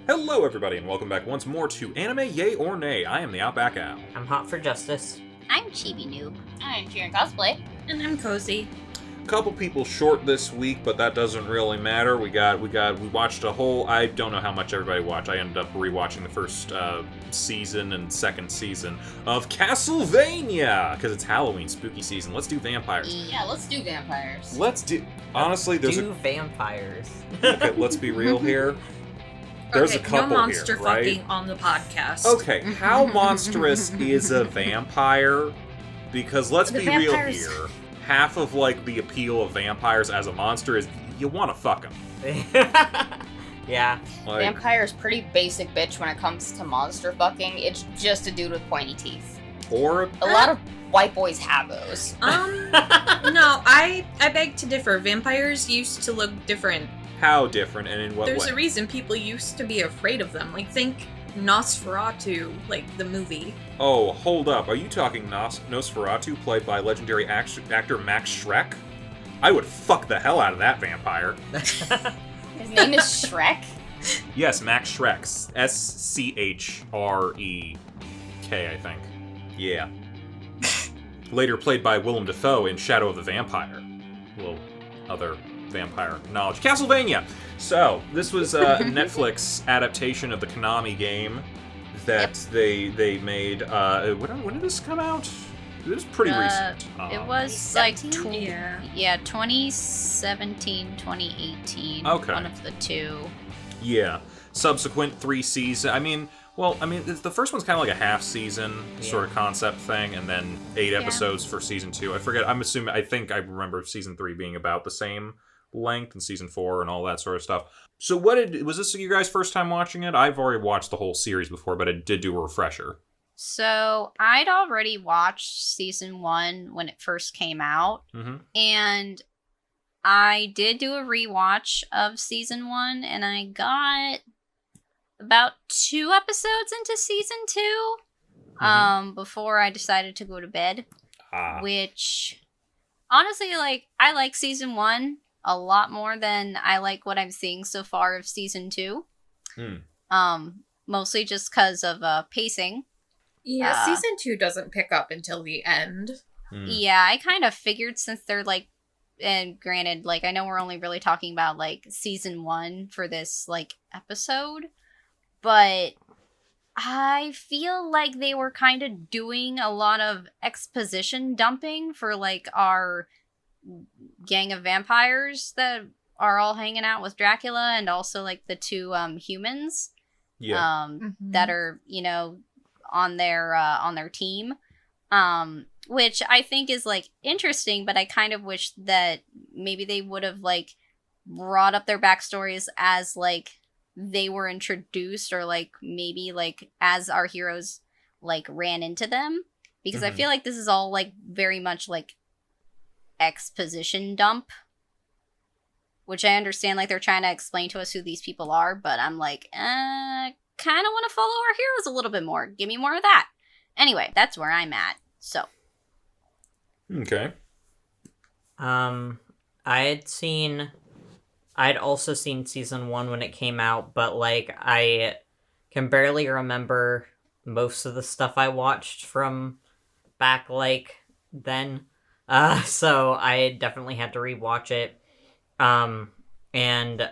Hello everybody and welcome back once more to Anime Yay or Nay. I am the OutbackAl. I'm Hot for Justice. I'm Chibi Noob. I'm CheerandCosplay. And I'm Kozi. Couple people short this week, but that doesn't really matter. We watched a whole, I don't know how much everybody watched. I ended up rewatching the first season and second season of Castlevania because it's Halloween, spooky season. Let's do vampires. Yeah, let's do vampires. Honestly, there's vampires. Okay, let's be real here. There's a couple no monster here, right? fucking on the podcast. Okay, how monstrous is a vampire? Because let's be real here. Half of, the appeal of vampires as a monster is you want to fuck them. Yeah. Vampire's pretty basic bitch when it comes to monster fucking. It's just a dude with pointy teeth. Or a lot of white boys have those. No, I beg to differ. Vampires used to look different. How different, and in what There's way? a reason people used to be afraid of them. Think Nosferatu, the movie. Oh, hold up. Are you talking Nosferatu, played by legendary actor Max Schreck? I would fuck the hell out of that vampire. His name is Shrek? Yes, Max Schreck. S-C-H-R-E-K, I think. Yeah. Later played by Willem Dafoe in Shadow of the Vampire. A little other vampire knowledge. Castlevania! So, this was a Netflix adaptation of the Konami game that they made. When did this come out? It was pretty recent. It was 2017, 2018. Okay. One of the two. Yeah. Subsequent 3 seasons. The first one's kind of like a half season sort of concept thing, and then 8 episodes for season 2. I forget. I think I remember season 3 being about the same length, and season 4 and all that sort of stuff. So was this your guys' first time watching it? I've already watched the whole series before, but I did do a refresher. So I'd already watched season 1 when it first came out, and I did do a rewatch of season 1, and I got about 2 episodes into season 2 before I decided to go to bed, which honestly, I like season 1 a lot more than I like what I'm seeing so far of season 2. Mostly just because of pacing. Yeah, season 2 doesn't pick up until the end. Yeah, I kind of figured since they're and granted, I know we're only really talking about season 1 for this episode, but I feel like they were kind of doing a lot of exposition dumping for our gang of vampires that are all hanging out with Dracula, and also the 2 humans that are on their team, which I think is interesting, but I kind of wish that maybe they would have brought up their backstories as they were introduced, or maybe as our heroes ran into them, because I feel like this is all very much exposition dump, which I understand they're trying to explain to us who these people are, but I'm kind of want to follow our heroes a little bit more. Give me more of that. Anyway, that's where I'm at. So. Okay. I'd also seen season 1 when it came out, but I can barely remember most of the stuff I watched from back then. So I definitely had to rewatch it. And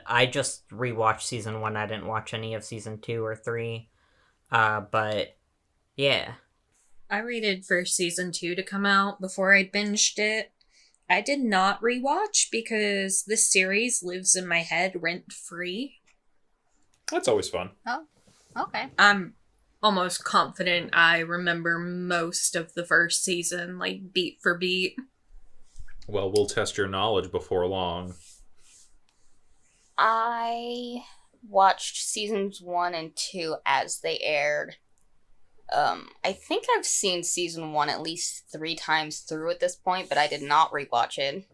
I just rewatched season 1. I didn't watch any of season 2 or 3. But yeah. I waited for season 2 to come out before I binged it. I did not rewatch because this series lives in my head rent-free. That's always fun. Oh, okay. I'm almost confident I remember most of the first season, beat for beat. Well, we'll test your knowledge before long. I watched seasons 1 and 2 as they aired. I think I've seen season 1 at least 3 times through at this point, but I did not rewatch it.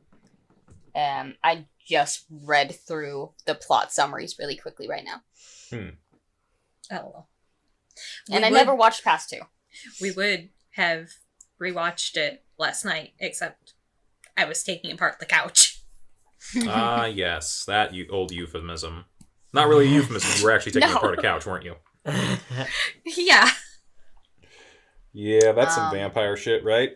I just read through the plot summaries really quickly right now. Oh. And I never watched past 2. We would have rewatched it last night, except I was taking apart the couch. Ah, yes, that old euphemism. Not really a euphemism. You were actually taking No. apart a couch, weren't you? Yeah. Yeah, that's some vampire shit, right?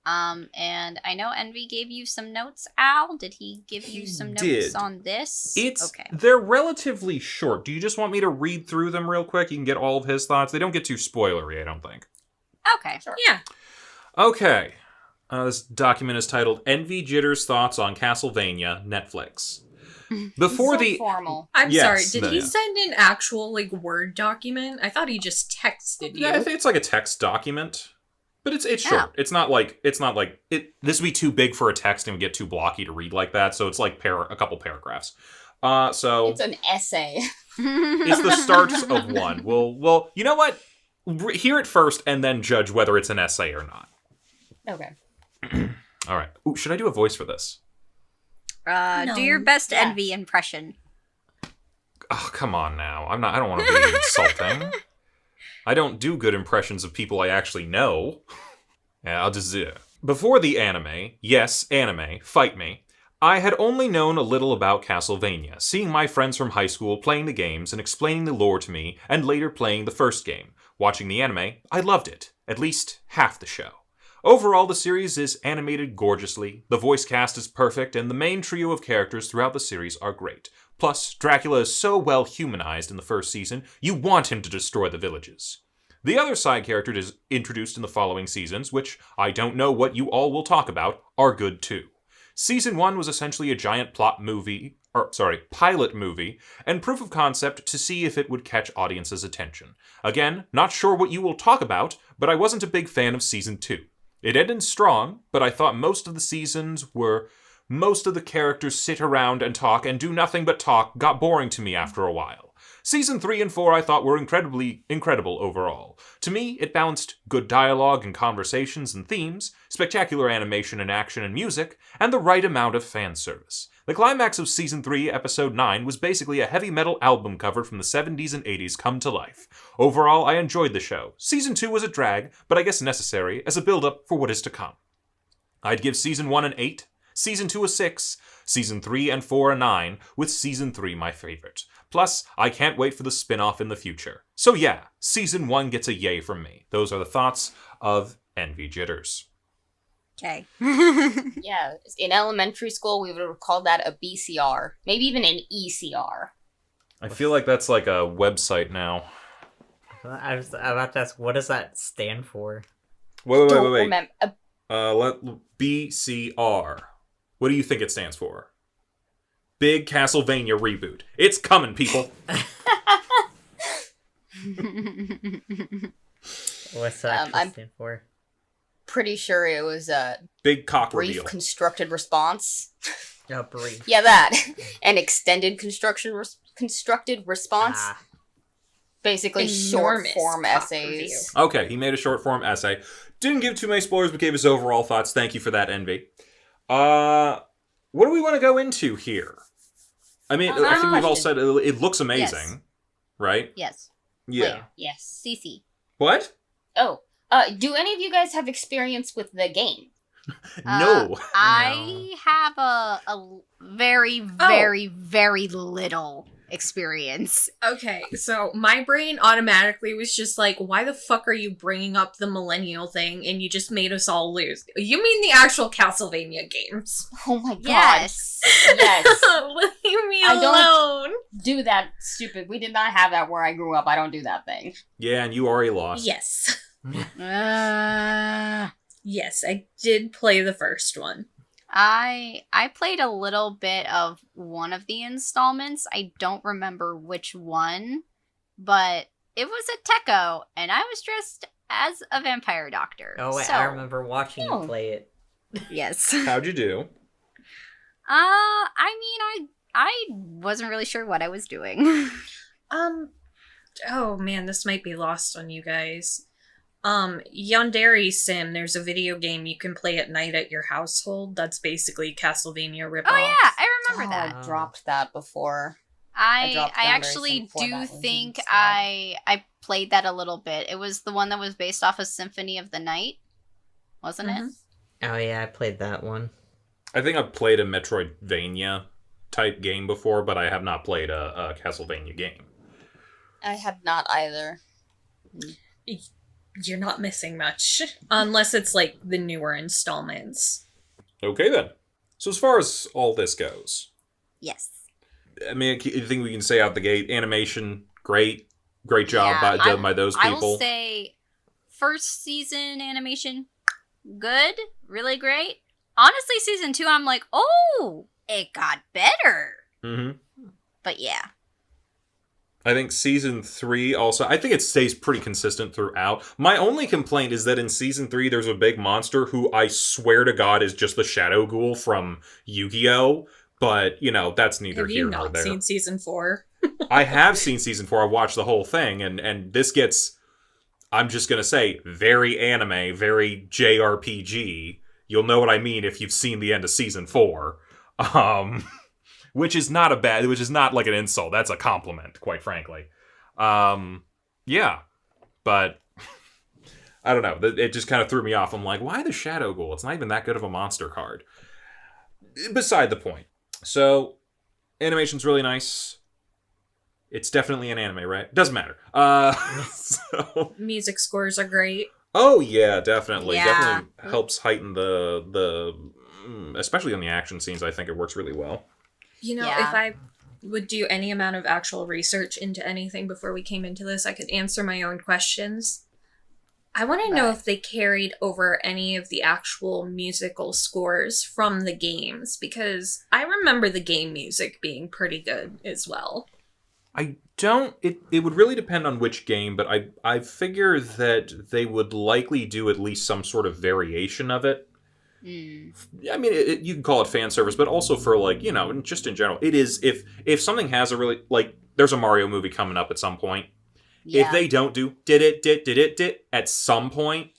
And I know Envy gave you some notes, Al. Did he give you some notes did. on this? Okay. They're relatively short. Do you just want me to read through them real quick? You can get all of his thoughts. They don't get too spoilery, I don't think. Okay. Sure. Yeah. Okay. This document is titled Envy Jitter's Thoughts on Castlevania, Netflix. Before So formal. I'm Yes, sorry, did he yeah. send an actual, like, Word document? I thought he just texted you. Yeah, I think it's like a text document. But it's short. It's not like this would be too big for a text and would get too blocky to read like that, so it's like a couple paragraphs. So It's an essay. it's the start of one. Well, you know what? Hear it first and then judge whether it's an essay or not. Okay. All right. Ooh, should I do a voice for this? Do your best Yeah. Envy impression. Oh, come on now. I don't want to be insulting. I don't do good impressions of people I actually know. Yeah, I'll just do it. Before the anime, yes, anime, fight me, I had only known a little about Castlevania, seeing my friends from high school playing the games and explaining the lore to me, and later playing the first game. Watching the anime, I loved it. At least half the show. Overall, the series is animated gorgeously, the voice cast is perfect, and the main trio of characters throughout the series are great. Plus, Dracula is so well humanized in the first season, you want him to destroy the villages. The other side character is introduced in the following seasons, which I don't know what you all will talk about, are good too. Season 1 was essentially a giant pilot movie, and proof of concept to see if it would catch audiences' attention. Again, not sure what you will talk about, but I wasn't a big fan of Season 2. It ended strong, but I thought most of the characters sit around and talk and do nothing but talk got boring to me after a while. Season 3 and 4 I thought were incredible overall. To me, it balanced good dialogue and conversations and themes, spectacular animation and action and music, and the right amount of fan service. The climax of Season 3, Episode 9 was basically a heavy metal album cover from the 70s and 80s come to life. Overall, I enjoyed the show. Season 2 was a drag, but I guess necessary as a build-up for what is to come. I'd give Season 1 an 8, Season 2 a 6, Season 3 and 4 a 9, with Season 3 my favorite. Plus, I can't wait for the spin-off in the future. So yeah, Season 1 gets a yay from me. Those are the thoughts of Envy Jitters. Okay. Yeah, in elementary school, we would have called that a BCR. Maybe even an ECR. I feel like that's like a website now. I was about to ask, what does that stand for? Wait. Remember, BCR. What do you think it stands for? Big Castlevania reboot. It's coming, people. What's that I'm- stand for? pretty sure it was a Big cock brief reveal. constructed response. A brief. Yeah, that. An extended constructed response. Basically short Enormous form cock essays. Okay, he made a short form essay. Didn't give too many spoilers, but gave his overall thoughts. Thank you for that, Envy. What do we want to go into here? I mean, I think we've all said it looks amazing, Yes. right? Yes. Yeah. Wait, yes. CC. What? Oh, do any of you guys have experience with the game? No. I have a very, very, very little experience. Okay, so my brain automatically was just like, why the fuck are you bringing up the millennial thing and you just made us all lose? You mean the actual Castlevania games? Oh my god. Yes. Yes. Leave me I don't- alone. Do that stupid. We did not have that where I grew up. I don't do that thing. Yeah, and you already lost. Yes. Uh, Yes, I did play the first one. I played a little bit of one of the installments. I don't remember which one, but it was a Techo, and I was dressed as a vampire doctor. Oh, wait, so, I remember watching Oh. you play it. Yes. How'd you do? I mean, I wasn't really sure what I was doing. Oh man, this might be lost on you guys. Yandere Sim, there's a video game you can play at night at your household. That's basically Castlevania ripoff. Oh yeah, I remember Oh, that. I dropped that before. I dropped I Yandere actually Sim before that do was think installed. I played that a little bit. It was the one that was based off of Symphony of the Night, wasn't it? Mhm. Oh yeah, I played that one. I think I've played a Metroidvania type game before, but I have not played a Castlevania game. I have not either. You're not missing much. Unless it's like the newer installments. Okay then. So as far as all this goes, Yes. I mean, I think we can say out the gate, animation, great job done by those people. I will say, first season animation, good, really great. Honestly, season 2, I'm like, oh, it got better. Mm-hmm. But yeah. I think season 3 also, I think it stays pretty consistent throughout. My only complaint is that in season 3, there's a big monster who I swear to God is just the Shadow Ghoul from Yu-Gi-Oh! But, that's neither here nor there. Have you not seen season 4? I have seen season 4. I watched the whole thing, and this gets, I'm just going to say, very anime, very JRPG. You'll know what I mean if you've seen the end of season 4. Which is not like an insult. That's a compliment, quite frankly. Yeah. But, I don't know. It just kind of threw me off. I'm like, why the Shadow Ghoul? It's not even that good of a monster card. Beside the point. So, animation's really nice. It's definitely an anime, right? Doesn't matter. Music scores are great. Oh, yeah, definitely. Yeah. Definitely helps heighten the especially on the action scenes, I think it works really well. If I would do any amount of actual research into anything before we came into this, I could answer my own questions. I want to know if they carried over any of the actual musical scores from the games, because I remember the game music being pretty good as well. I don't... It would really depend on which game, but I figure that they would likely do at least some sort of variation of it. I mean, you can call it fan service, but also for, just in general. It is, if something has a really... there's a Mario movie coming up at some point. Yeah. If they don't do did it at some point,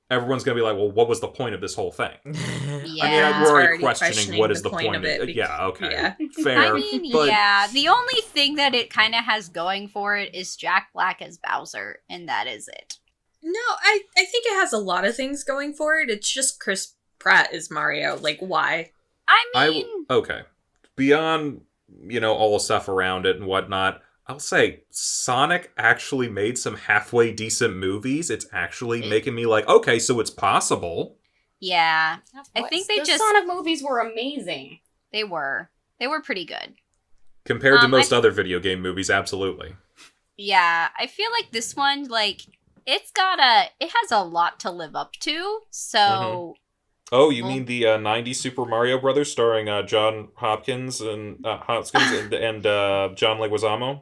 everyone's going to be like, well, what was the point of this whole thing? Yeah. I mean, we're already questioning what is the point of it. Yeah, okay. Yeah. Fair. I mean, yeah. The only thing that it kind of has going for it is Jack Black as Bowser, and that is it. No, I think it has a lot of things going for it. It's just Chris Pratt is Mario. Why? I mean... Okay. Beyond, all the stuff around it and whatnot, I'll say Sonic actually made some halfway decent movies. It's actually making me like, okay, so it's possible. Yeah. I think the Sonic movies were amazing. They were pretty good. Compared to most other video game movies, absolutely. Yeah. I feel like this one, it has a lot to live up to, so... Mm-hmm. Oh, you mean the 90s Super Mario Brothers starring John Hopkins and John Leguizamo?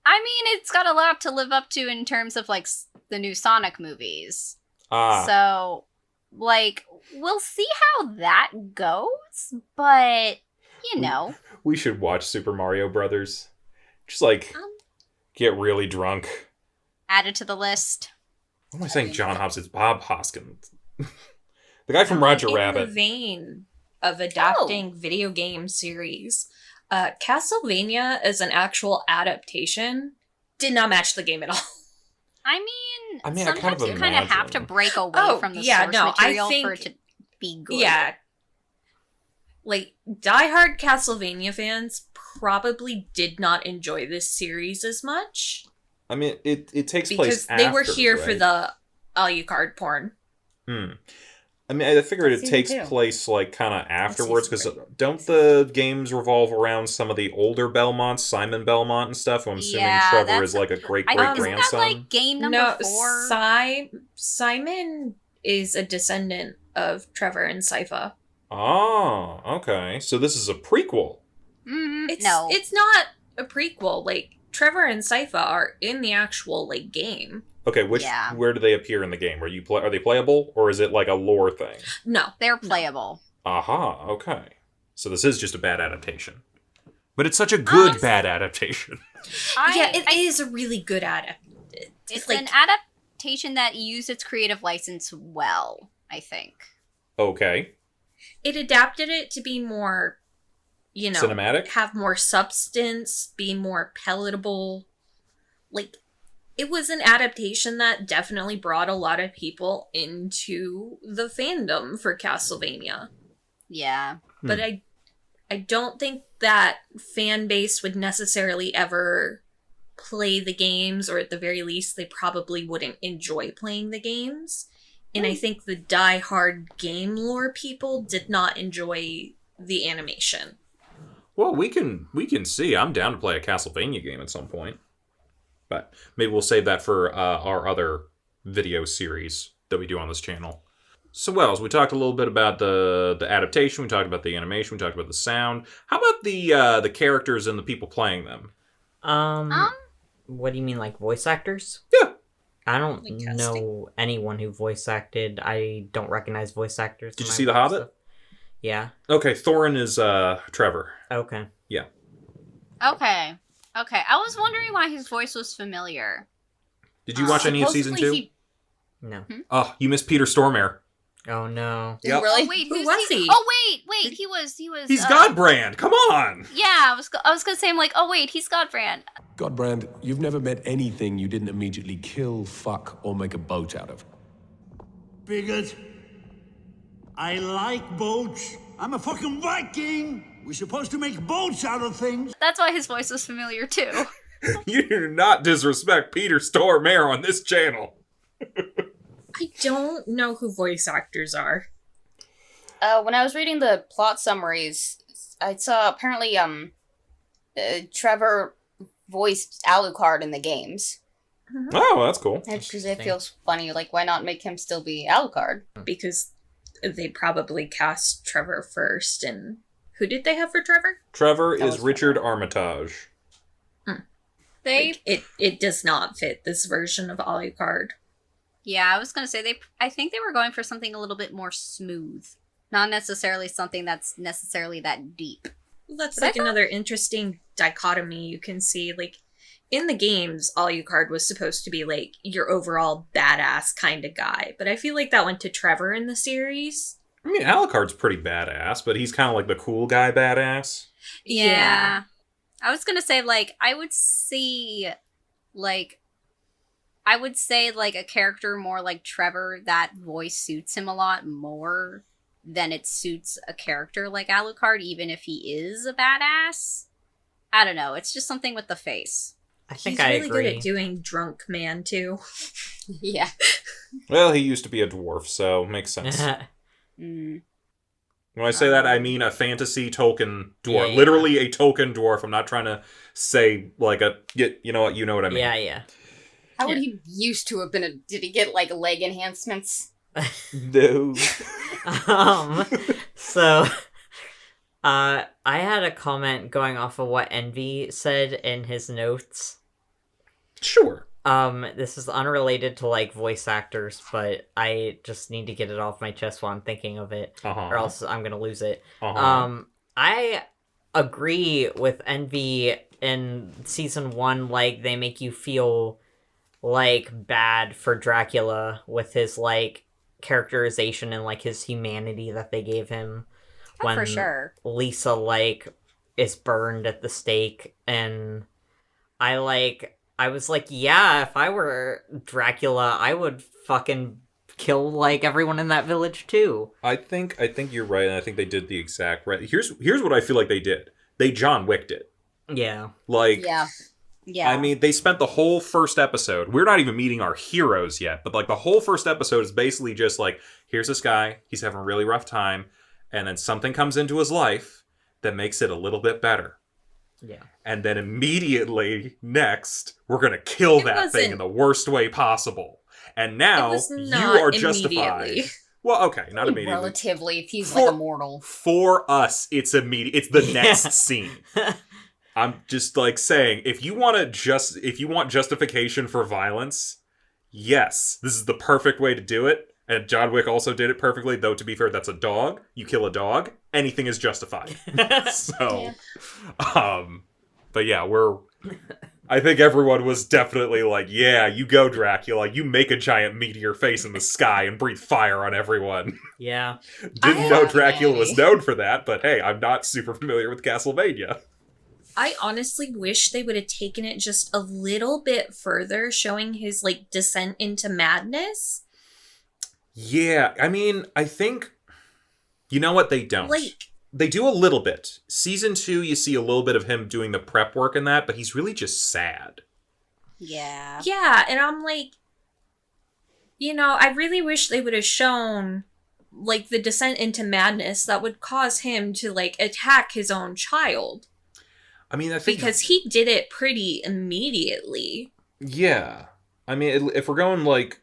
I mean, it's got a lot to live up to in terms of, the new Sonic movies. So, we'll see how that goes, but, We should watch Super Mario Brothers. Just, get really drunk. Add it to the list. What am I saying John Hopkins? It's Bob Hoskins. The guy from Roger Rabbit. In the vein of adapting video game series, Castlevania as an actual adaptation did not match the game at all. I mean I sometimes you kind of have to break away from the source material for it to be good. Yeah. Diehard Castlevania fans probably did not enjoy this series as much. I mean, it takes place after, because they were here right? for the Alucard porn. I mean, I figured it takes place, kind of afterwards, because don't the games revolve around some of the older Belmonts, Simon Belmont and stuff? I'm assuming Trevor is, a great-great-grandson. Isn't that, game number 4? Simon is a descendant of Trevor and Sypha. Oh, okay. So this is a prequel. It's not a prequel. Trevor and Sypha are in the actual, game. Okay, where do they appear in the game? Are they playable, or is it a lore thing? No. They're playable. Aha, okay. So this is just a bad adaptation. But it's such a good bad adaptation. It is a really good adaptation. It's an adaptation that used its creative license well, I think. Okay. It adapted it to be more, cinematic? Have more substance, be more palatable. It was an adaptation that definitely brought a lot of people into the fandom for Castlevania. Yeah. But I don't think that fan base would necessarily ever play the games, or at the very least, they probably wouldn't enjoy playing the games. And I think the die-hard game lore people did not enjoy the animation. Well, we can see. I'm down to play a Castlevania game at some point. But maybe we'll save that for our other video series that we do on this channel. So, Wells, we talked a little bit about the adaptation. We talked about the animation. We talked about the sound. How about the characters and the people playing them? What do you mean, like voice actors? Yeah. I don't Like know casting. anyone who voice acted. I don't recognize voice actors. Did when you I see The watch Hobbit? stuff. Yeah. Okay, Thorin is Trevor. Okay. Okay. I was wondering why his voice was familiar. Did you watch any of season 2? Supposedly No. Oh, you missed Peter Stormare. Oh no. Yep. Really? Oh wait, Who who's was he? Oh wait, he was. He's Godbrand. Come on. Yeah, I was gonna say, I'm like, oh wait, he's Godbrand. Godbrand, you've never met anything you didn't immediately kill, fuck, or make a boat out of. Bigot. I like boats. I'm a fucking Viking. We're supposed to make boats out of things. That's why his voice was familiar too. You do not disrespect Peter Stormare on this channel. I don't know who voice actors are. When I was reading the plot summaries, I saw apparently Trevor voiced Alucard in the games. Oh, that's cool. Because it feels funny, like, why not make him still be Alucard? Because they probably cast Trevor first, and who did they have for Trevor? Trevor That is was Richard Armitage. They Like, it does not fit this version of Alucard. Yeah, I was gonna say I think they were going for something a little bit more smooth. Not necessarily something that's necessarily that deep. Well, that's But I like another interesting dichotomy you can see. Like, in the games, Alucard was supposed to be like your overall badass kind of guy, but I feel like that went to Trevor in the series. I mean, Alucard's pretty badass, but he's kind of like the cool guy badass. Yeah. I was gonna say, like, I would say like a character more like Trevor, that voice suits him a lot more than it suits a character like Alucard, even if he is a badass. I don't know. It's just something with the face. I think He's I really agree. good at doing drunk man too. Yeah. Well, he used to be a dwarf, so makes sense. Mm. When I say that, I mean a fantasy Tolkien dwarf. Yeah. Literally a Tolkien dwarf. I'm not trying to say, like, you know what I mean. Yeah. How would he used to have been did he get, like, leg enhancements? No. So, I had a comment going off of what Envy said in his notes. Sure. This is unrelated to, like, voice actors, but I just need to get it off my chest while I'm thinking of it, or else I'm gonna lose it. I agree with Envy in season 1, like, they make you feel, like, bad for Dracula with his, like, characterization and, like, his humanity that they gave him. Oh, for sure. Lisa, like, is burned at the stake, and I was like, yeah, if I were Dracula, I would fucking kill, like, everyone in that village, too. I think you're right, and I think they did the exact right. Here's what I feel like they did. They John Wicked it. Yeah. Like, Yeah. I mean, they spent the whole first episode. We're not even meeting our heroes yet, but, like, the whole first episode is basically just like, here's this guy, he's having a really rough time, and then something comes into his life that makes it a little bit better. Yeah. And then immediately next, we're gonna kill It that thing wasn't- in the worst way possible. And now It was you not are justified. immediately. Well, okay, not immediately. Relatively, if he's, For- like, immortal. For us, it's immediate. It's the next Yeah. scene. I'm just, like, saying, if you want justification for violence, yes, this is the perfect way to do it. And John Wick also did it perfectly, though, to be fair, that's a dog. You kill a dog, anything is justified. So, but yeah, I think everyone was definitely like, yeah, you go, Dracula. You make a giant meteor face in the sky and breathe fire on everyone. Yeah. Didn't know Dracula was known for that, but hey, I'm not super familiar with Castlevania. I honestly wish they would have taken it just a little bit further, showing his, like, descent into madness. Yeah, I mean, I think... You know what? They don't. Like, They do a little bit. Season 2, you see a little bit of him doing the prep work in that, but he's really just sad. Yeah. Yeah, and I'm like, I really wish they would have shown, like, the descent into madness that would cause him to, like, attack his own child. I mean, I think... Because he did it pretty immediately. Yeah. I mean, if we're going, like,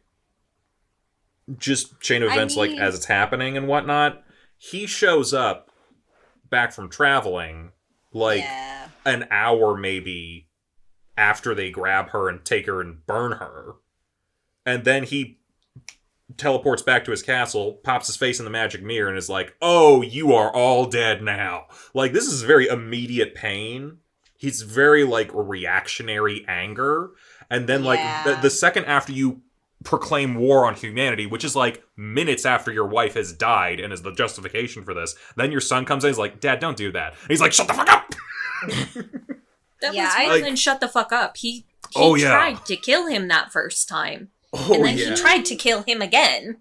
just chain of events, like, as it's happening and whatnot, he shows up back from traveling, like, an hour maybe after they grab her and take her and burn her. And then he teleports back to his castle, pops his face in the magic mirror, and is like, oh, you are all dead now. Like, this is very immediate pain. He's very, like, reactionary anger. And then, like, the second after you proclaim war on humanity, which is like minutes after your wife has died and is the justification for this, then your son comes in and is like, Dad, don't do that. And he's like, shut the fuck up! That was more than shut the fuck up. He tried to kill him that first time. And then he tried to kill him again.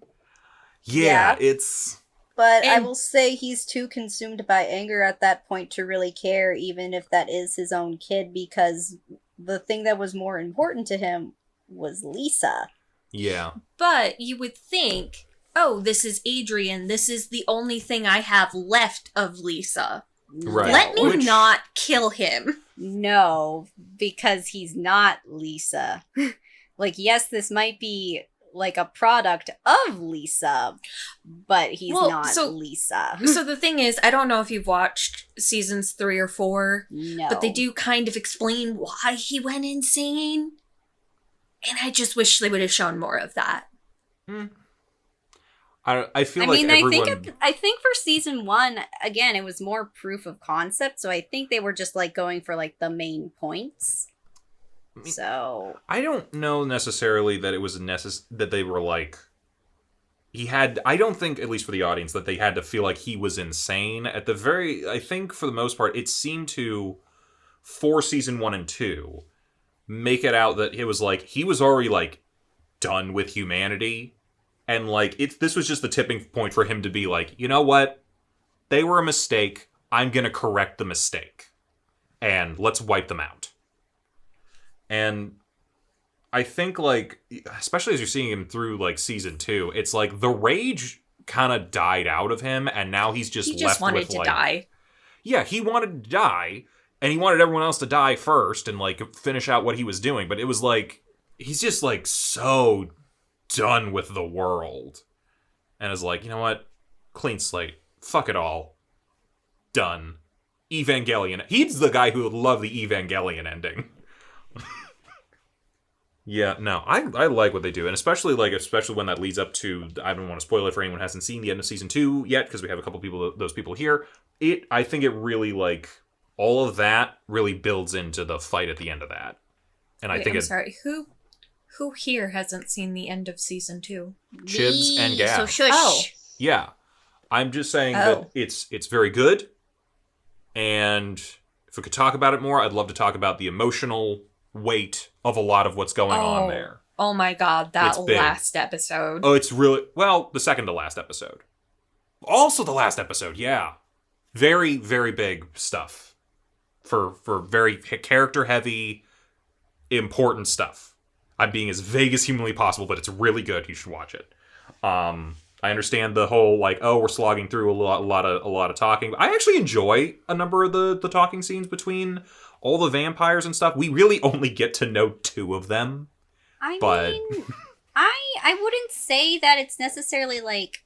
It's... But I will say he's too consumed by anger at that point to really care, even if that is his own kid, because the thing that was more important to him was Lisa. Yeah. But you would think, oh, this is Adrian. This is the only thing I have left of Lisa. Right. Let me not kill him. No, because he's not Lisa. Like, yes, this might be like a product of Lisa, but he's not Lisa. So the thing is, I don't know if you've watched seasons 3 or 4, no, but they do kind of explain why he went insane. And I just wish they would have shown more of that. I feel like everyone... I think for season 1, again, it was more proof of concept, so I think they were just, like, going for, like, the main points. So... I don't know necessarily that it was that they were, like... I don't think, at least for the audience, that they had to feel like he was insane. I think, for the most part, it seemed to, for season 1 and 2... make it out that it was like he was already like done with humanity, and like this was just the tipping point for him to be like, you know what, they were a mistake, I'm gonna correct the mistake and let's wipe them out. And I think, like, especially as you're seeing him through like season 2, it's like the rage kind of died out of him, and now he just wanted to die. Yeah, he wanted to die. And he wanted everyone else to die first and, like, finish out what he was doing. But it was, like, he's just, like, so done with the world. And is like, you know what? Clean slate. Fuck it all. Done. Evangelion. He's the guy who would love the Evangelion ending. Yeah, no, I like what they do. And especially when that leads up to, I don't want to spoil it for anyone who hasn't seen the end of season 2 yet, because we have a couple people, those people here. I think it really, like... all of that really builds into the fight at the end of that. And I think I'm sorry, who here hasn't seen the end of season 2? Chibs and Gav. So shush. Oh. Yeah. I'm just saying that it's very good. And if we could talk about it more, I'd love to talk about the emotional weight of a lot of what's going on there. Oh my god, that last episode. Oh, it's really... well, the second to last episode. Also the last episode, yeah. Very, very big stuff. For very character-heavy, important stuff. I'm being as vague as humanly possible, but it's really good. You should watch it. I understand the whole, like, oh, we're slogging through a lot of talking. I actually enjoy a number of the talking scenes between all the vampires and stuff. We really only get to know 2 of them. I mean, I wouldn't say that it's necessarily, like,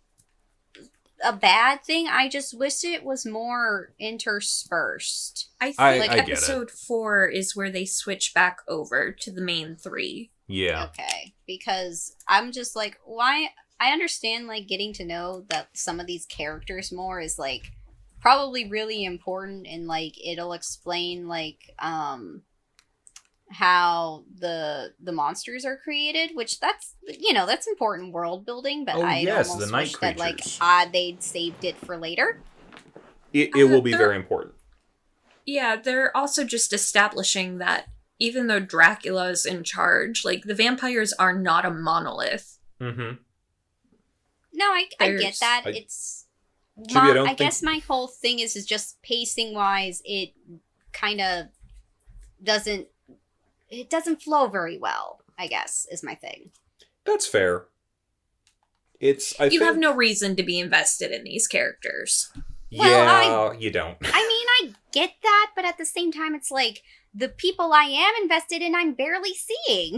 a bad thing. I just wish it was more interspersed. I think episode 4 is where they switch back over to the main 3. Yeah. Okay. Because I'm just like, why? I understand, like, getting to know that some of these characters more is, like, probably really important, and, like, it'll explain, like, how the monsters are created, which that's important world building, but I almost the night wish creatures. that, like, they'd saved it for later. It will be very important. Yeah, they're also just establishing that even though Dracula's in charge, like, the vampires are not a monolith. Mm-hmm. No, I get that. I guess my whole thing is just pacing wise, it kind of doesn't flow very well, I guess, is my thing. That's fair. You have no reason to be invested in these characters. Well, you don't. I mean, I get that, but at the same time, it's like, the people I am invested in, I'm barely seeing.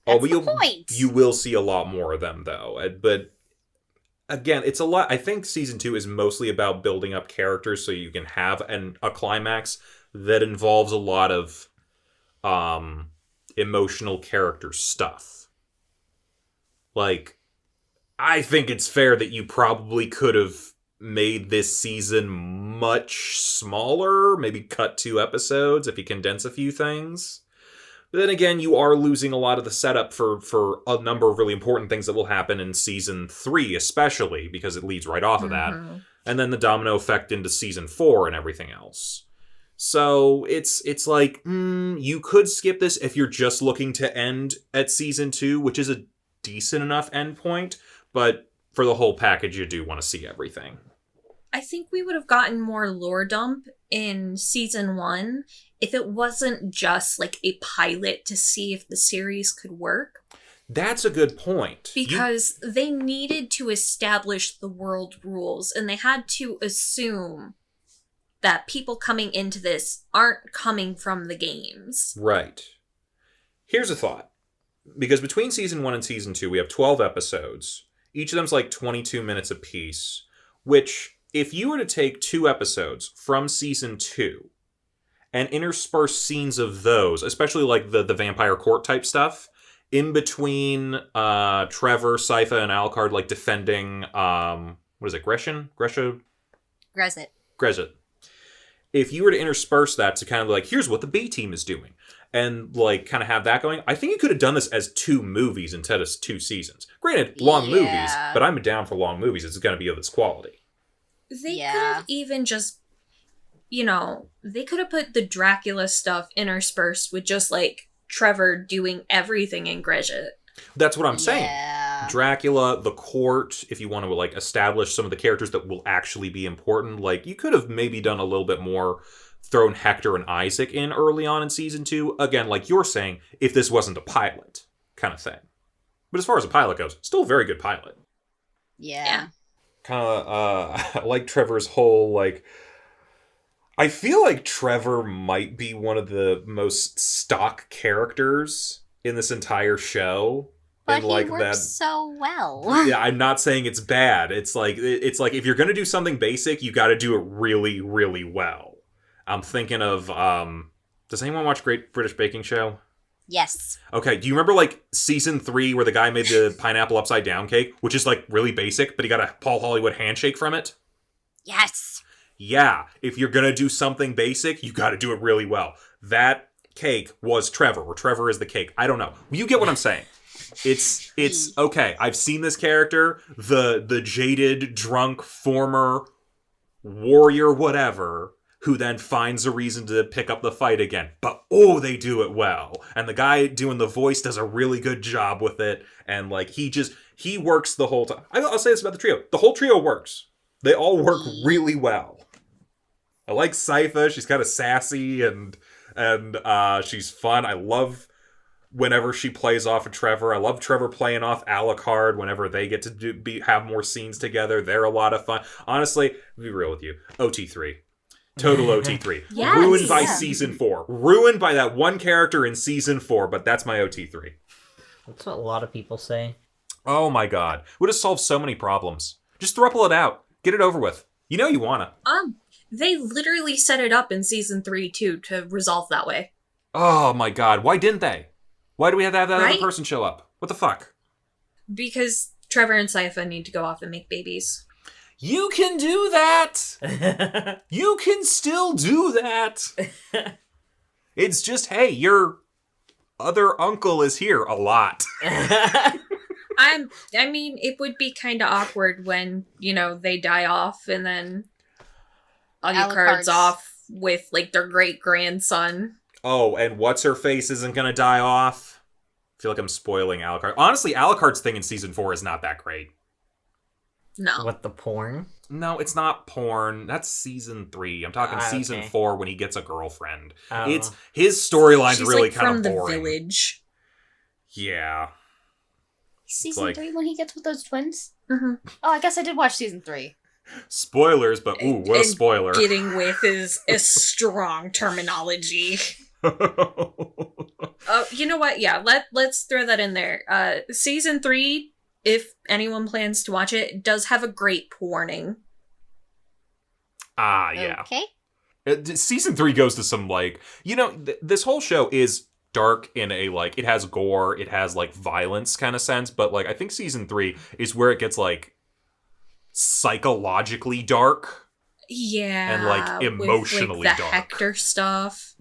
That's the point. You will see a lot more of them, though. But again, it's a lot. I think season 2 is mostly about building up characters so you can have a climax that involves a lot of emotional character stuff. Like, I think it's fair that you probably could have made this season much smaller, maybe cut 2 episodes if you condense a few things. But then again, you are losing a lot of the setup for a number of really important things that will happen in season 3, especially, because it leads right off of that. And then the domino effect into season 4 and everything else. So it's like, you could skip this if you're just looking to end at season 2, which is a decent enough endpoint, but for the whole package, you do want to see everything. I think we would have gotten more lore dump in season 1 if it wasn't just like a pilot to see if the series could work. That's a good point. Because they needed to establish the world rules, and they had to assume that people coming into this aren't coming from the games. Right. Here's a thought. Because between season 1 and season 2, we have 12 episodes. Each of them's like 22 minutes apiece, which, if you were to take 2 episodes from season 2 and intersperse scenes of those, especially like the vampire court type stuff, in between Trevor, Sypha, and Alucard like defending, what is it, Gresset. If you were to intersperse that to kind of like, here's what the B team is doing, and like kind of have that going, I think you could have done this as 2 movies instead of 2 seasons. Granted, long movies, but I'm down for long movies. It's going to be of this quality. They could have even just, they could have put the Dracula stuff interspersed with just like Trevor doing everything in Gresset. That's what I'm saying. Dracula, the court, if you want to like establish some of the characters that will actually be important, like you could have maybe done a little bit more, thrown Hector and Isaac in early on in season 2. Again, like you're saying, if this wasn't a pilot kind of thing. But as far as a pilot goes, still a very good pilot. Yeah. Kind of, I like Trevor's whole, like, I feel like Trevor might be one of the most stock characters in this entire show. But like he works that, so well. Yeah, I'm not saying it's bad. It's like if you're gonna do something basic, you got to do it really, really well. I'm thinking of does anyone watch Great British Baking Show? Yes. Okay, do you remember like season 3 where the guy made the pineapple upside down cake, which is like really basic, but he got a Paul Hollywood handshake from it? Yes. Yeah, if you're gonna do something basic, you got to do it really well. That cake was Trevor, or Trevor is the cake. I don't know. You get what I'm saying. It's okay. I've seen this character, the jaded, drunk, former warrior, whatever, who then finds a reason to pick up the fight again. But they do it well, and the guy doing the voice does a really good job with it. And like he works the whole time. I'll say this about the trio: the whole trio works. They all work really well. I like Sypha. She's kind of sassy and she's fun. I love whenever she plays off of Trevor. I love Trevor playing off Alucard whenever they get to have more scenes together. They're a lot of fun. Honestly, to be real with you, OT3. Total OT3. Yes. Ruined by season 4. Ruined by that one character in season 4, but that's my OT3. That's what a lot of people say. Oh my god. Would have solved so many problems. Just thruple it out. Get it over with. You know you wanna. They literally set it up in season 3 too to resolve that way. Oh my god. Why didn't they? Why do we have to have that Right? other person show up? What the fuck? Because Trevor and Sypha need to go off and make babies. You can do that! You can still do that! It's just, hey, your other uncle is here a lot. I mean, it would be kind of awkward when, they die off and then Alucard's off with, like, their great-grandson. Oh, and What's-Her-Face isn't gonna die off? I feel like I'm spoiling Alucard. Honestly, Alucard's thing in season 4 is not that great. No. What, the porn? No, it's not porn. That's season 3. I'm talking season 4 when he gets a girlfriend. It's his storyline's really kind of boring. From the village. Yeah. Season 3 when he gets with those twins? Mm-hmm. Oh, I guess I did watch season 3. Spoilers, but ooh, what a spoiler. Getting with is a strong terminology. You know what? Yeah, let's throw that in there. Season 3, if anyone plans to watch it, does have a grape warning. Yeah. Okay. Season 3 goes to some, like, this whole show is dark in a, like, it has gore, it has, like, violence kind of sense, but, like, I think season 3 is where it gets, like, psychologically dark. Yeah. And, like, emotionally with, like, the dark. Hector stuff.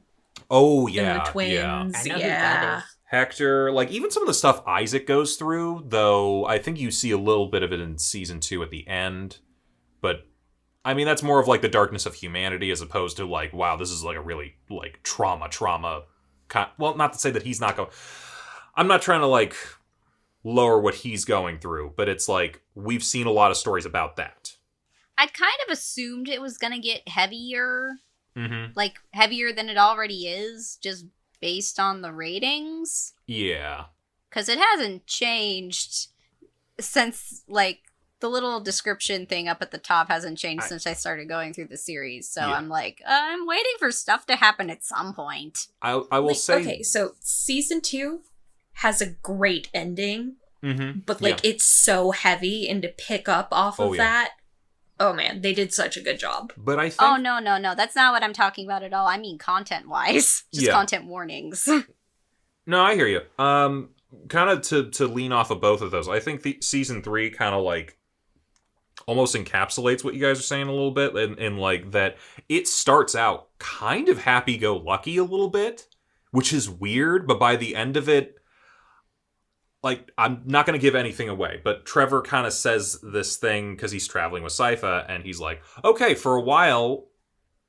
Oh, yeah. And the twins. Yeah. I know who that is. Hector, like, even some of the stuff Isaac goes through, though I think you see a little bit of it in season 2 at the end. But, I mean, that's more of, like, the darkness of humanity as opposed to, like, wow, this is, like, a really, like, trauma. Well, not to say that he's not going... I'm not trying to, like, lower what he's going through, but it's, like, we've seen a lot of stories about that. I'd kind of assumed it was gonna get heavier. Mm-hmm. Like, heavier than it already is, just based on the ratings. Yeah. Because it hasn't changed since, like, the little description thing up at the top hasn't changed since I started going through the series. So Yeah. I'm like, I'm waiting for stuff to happen at some point. I will say... Okay, so season 2 has a great ending, Mm-hmm. but, like, it's so heavy, and to pick up off of that, oh man, they did such a good job. But I think... Oh, no. That's not what I'm talking about at all. I mean content-wise. Just content warnings. No, I hear you. Kind of to lean off of both of those, I think the season 3 kind of, like, almost encapsulates what you guys are saying a little bit, and like, that it starts out kind of happy-go-lucky a little bit, which is weird, but by the end of it, like, I'm not going to give anything away, but Trevor kind of says this thing because he's traveling with Sypha, and he's like, okay, for a while,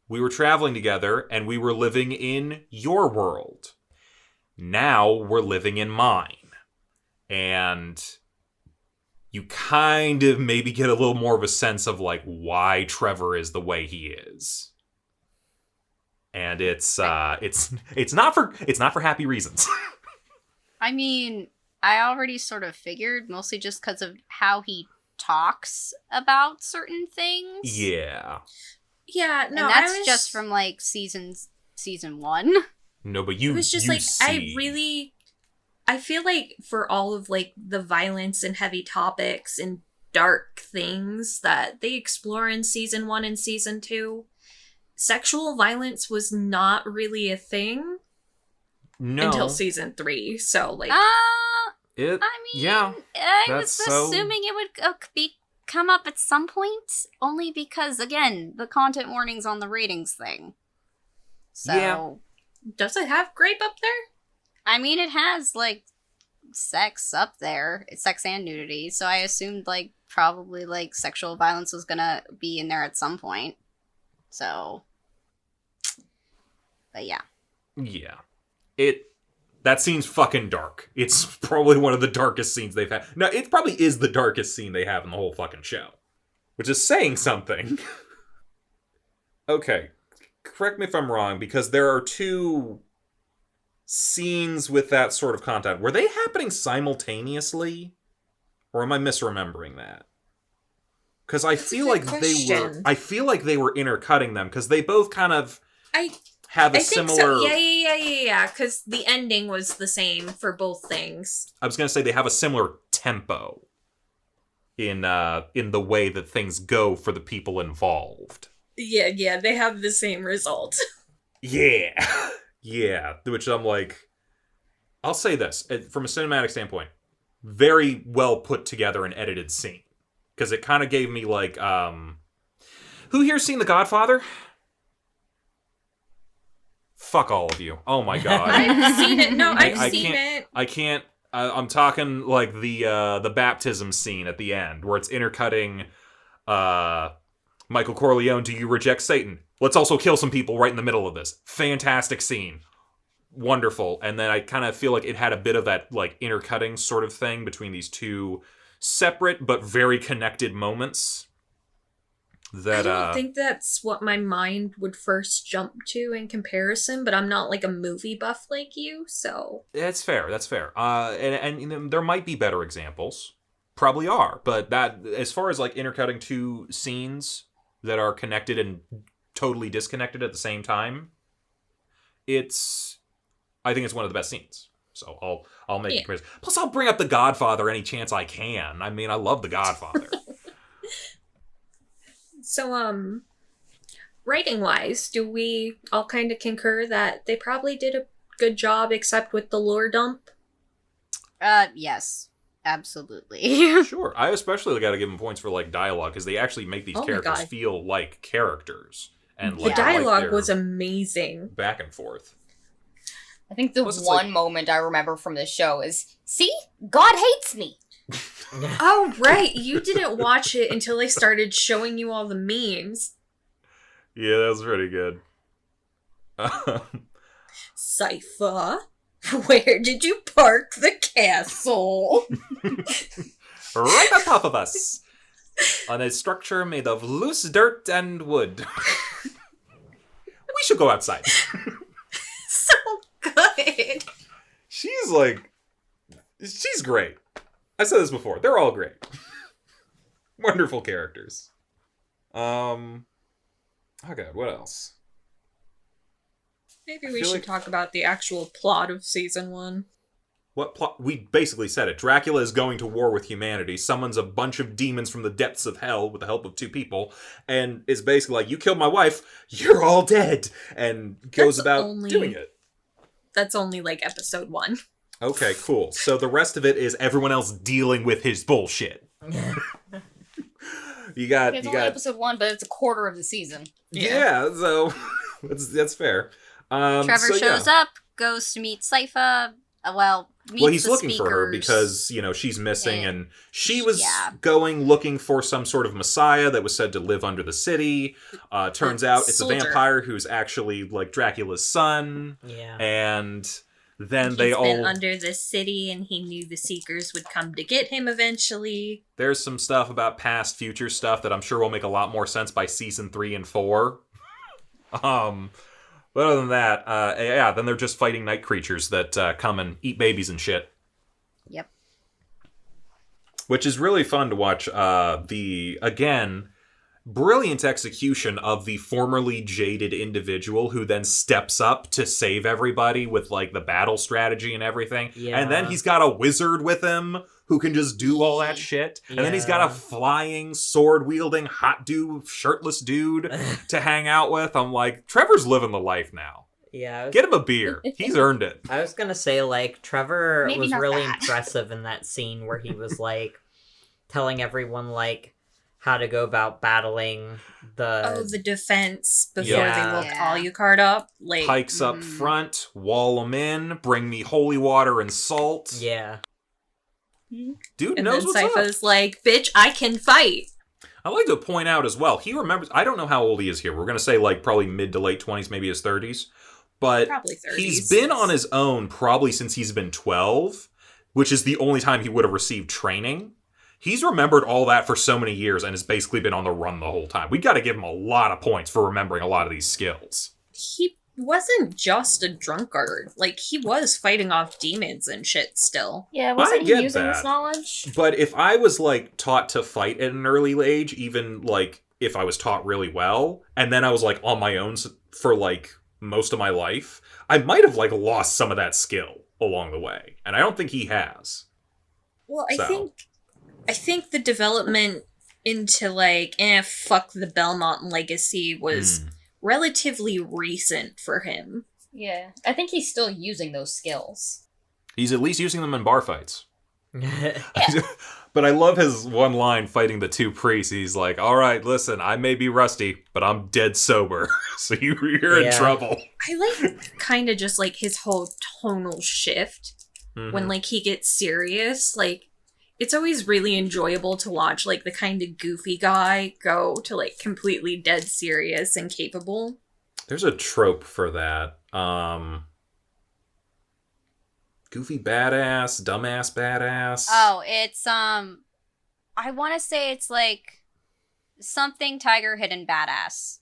we were traveling together, and we were living in your world. Now we're living in mine. And you kind of maybe get a little more of a sense of, like, why Trevor is the way he is. And it's not for happy reasons. I mean, I already sort of figured, mostly just because of how he talks about certain things. Yeah. Yeah, no, and that's just from, like, season 1. No, but you... It was just, you like, see... I feel like for all of, like, the violence and heavy topics and dark things that they explore in season 1 and season 2, sexual violence was not really a thing until season 3. So, like... I mean, I was assuming it would come up at some point, only because, again, the content warnings on the ratings thing. So... Yeah. Does it have grape up there? I mean, it has, like, sex up there. It's sex and nudity. So I assumed, like, probably, like, sexual violence was gonna be in there at some point. So. But yeah. Yeah. That scene's fucking dark. It's probably one of the darkest scenes they've had. No, it probably is the darkest scene they have in the whole fucking show. Which is saying something. Okay. Correct me if I'm wrong, because there are 2 scenes with that sort of content. Were they happening simultaneously? Or am I misremembering that? Because I feel like they were intercutting them, because they both kind of have a similar... So. Yeah, because the ending was the same for both things. I was going to say they have a similar tempo in the way that things go for the people involved. Yeah, they have the same result. Yeah. Yeah, which I'm like, I'll say this, from a cinematic standpoint, very well put together and edited scene. Because it kind of gave me, like, who here's seen The Godfather? Fuck all of you. Oh my god. I've seen it. No, I've seen it. I can't, I'm talking, like, the baptism scene at the end, where it's intercutting, Michael Corleone, do you reject Satan? Let's also kill some people right in the middle of this. Fantastic scene. Wonderful. And then I kind of feel like it had a bit of that, like, intercutting sort of thing between these 2 separate but very connected moments. That I don't think that's what my mind would first jump to in comparison, but I'm not like a movie buff like you, so... That's fair. That's fair. And you know, there might be better examples. Probably are. But that, as far as like intercutting two scenes that are connected and totally disconnected at the same time, I think it's one of the best scenes. So I'll make a comparison. Plus, I'll bring up The Godfather any chance I can. I mean, I love The Godfather. So, writing-wise, do we all kind of concur that they probably did a good job except with the lore dump? Yes. Absolutely. Sure. I especially got to give them points for like dialogue because they actually make these characters feel like characters. And the dialogue was amazing. Back and forth. I think the one moment I remember from this show is, see? God hates me! Oh, right. You didn't watch it until they started showing you all the memes. Yeah, that was pretty good. Sypha, where did you park the castle? Right on top of us. On a structure made of loose dirt and wood. We should go outside. So good. She's great. I said this before. They're all great. Wonderful characters. Oh god, what else? Maybe we should talk about the actual plot of season 1. What plot? We basically said it. Dracula is going to war with humanity, summons a bunch of demons from the depths of hell with the help of 2 people, and is basically like, you killed my wife, you're all dead, and goes doing it. That's only like episode 1. Okay, cool. So the rest of it is everyone else dealing with his bullshit. It's only episode 1, but it's a quarter of the season. Yeah, so that's fair. Trevor shows up, goes to meet Sypha. He's looking for her because, she's missing, and she was going looking for some sort of messiah that was said to live under the city. Turns out it's a vampire who's actually like Dracula's son. Yeah. And then He's been under the city, and he knew the Seekers would come to get him eventually. There's some stuff about past, future stuff that I'm sure will make a lot more sense by season 3 and 4. But other than that, then they're just fighting night creatures that come and eat babies and shit. Yep. Which is really fun to watch brilliant execution of the formerly jaded individual who then steps up to save everybody with, like, the battle strategy and everything. Yeah. And then he's got a wizard with him who can just do all that shit. And then he's got a flying, sword-wielding, hot dude, shirtless dude to hang out with. I'm like, Trevor's living the life now. Yeah. Get him a beer. He's earned it. I was gonna say, like, Trevor Maybe was not really that. impressive in that scene where he was, like, telling everyone, like, how to go about battling the defense before they look Yeah. Alucard up. Like, Pikes up front, wall them in, bring me holy water and salt. Yeah. Dude and knows then what's up. Sypha's like, bitch, I can fight. I'd like to point out as well, he remembers, I don't know how old he is here. We're going to say like probably mid to late 20s, maybe his 30s. But Probably 30s. he's been on his own probably since he's been 12, which is the only time he would have received training. He's remembered all that for so many years and has basically been on the run the whole time. We got to give him a lot of points for remembering a lot of these skills. He wasn't just a drunkard. Like, he was fighting off demons and shit still. Yeah, wasn't wasn't he he using using this this knowledge? But if I was like taught to fight at an early age, even like if I was taught really well, and then I was like on my own for like most of my life, I might have like lost some of that skill along the way. And I don't think he has. Well, I think the development into like, fuck the Belmont legacy was relatively recent for him. Yeah, I think he's still using those skills. He's at least using them in bar fights. But I love his one line fighting the 2 priests. He's like, all right, listen, I may be rusty, but I'm dead sober. So you're in trouble. I like kind of just like his whole tonal shift when like he gets serious. Like, it's always really enjoyable to watch like the kind of goofy guy go to like completely dead serious and capable. There's a trope for that. Goofy badass, dumbass badass. Oh, it's I want to say it's like something tiger hidden badass.